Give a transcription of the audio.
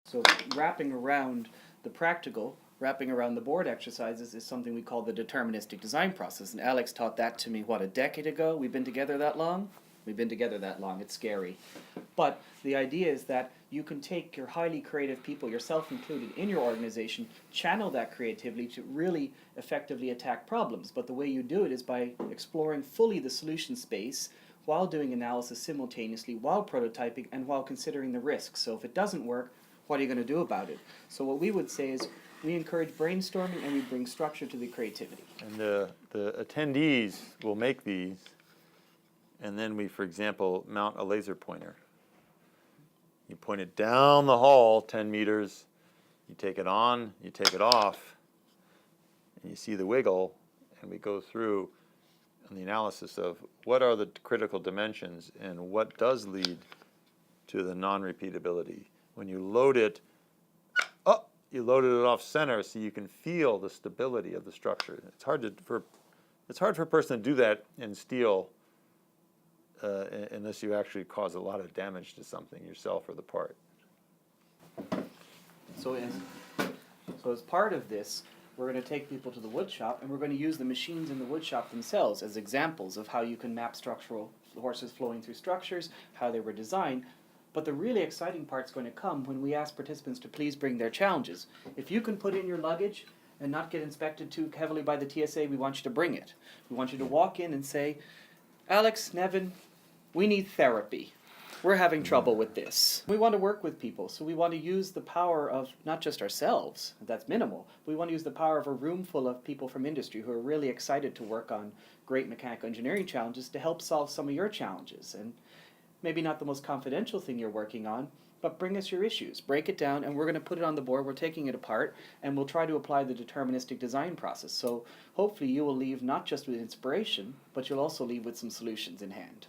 So wrapping around the practical, wrapping around the board exercises is something we call the deterministic design process. And Alex taught that to me, what, a decade ago? We've been together that long? We've been together that long. It's scary. But the idea is that you can take your highly creative people, yourself included, in your organization, channel that creativity to really effectively attack problems. But the way you do it is by exploring fully the solution space while doing analysis simultaneously, while prototyping, and while considering the risks. So if it doesn't work, what are you going to do about it? So what we would say is we encourage brainstorming and we bring structure to the creativity. And the attendees will make these, and then we, for example, mount a laser pointer. You point it down the hall 10 meters, you take it on, you take it off, and you see the wiggle, and we go through the analysis of what are the critical dimensions and what does lead to the non-repeatability. When you load it, you loaded it off center so you can feel the stability of the structure. It's hard for a person to do that in steel unless you actually cause a lot of damage to something, yourself or the part. So as part of this, we're going to take people to the wood shop and we're going to use the machines in the wood shop themselves as examples of how you can map structural forces flowing through structures, how they were designed. But the really exciting part's going to come when we ask participants to please bring their challenges. If you can put in your luggage and not get inspected too heavily by the TSA, we want you to bring it. We want you to walk in and say, Alex, Nevin, we need therapy. We're having trouble with this. We want to work with people, so we want to use the power of not just ourselves, that's minimal. We want to use the power of a room full of people from industry who are really excited to work on great mechanical engineering challenges to help solve some of your challenges. And maybe not the most confidential thing you're working on, but bring us your issues. Break it down, and we're going to put it on the board. We're taking it apart, and we'll try to apply the deterministic design process. So hopefully you will leave not just with inspiration, but you'll also leave with some solutions in hand.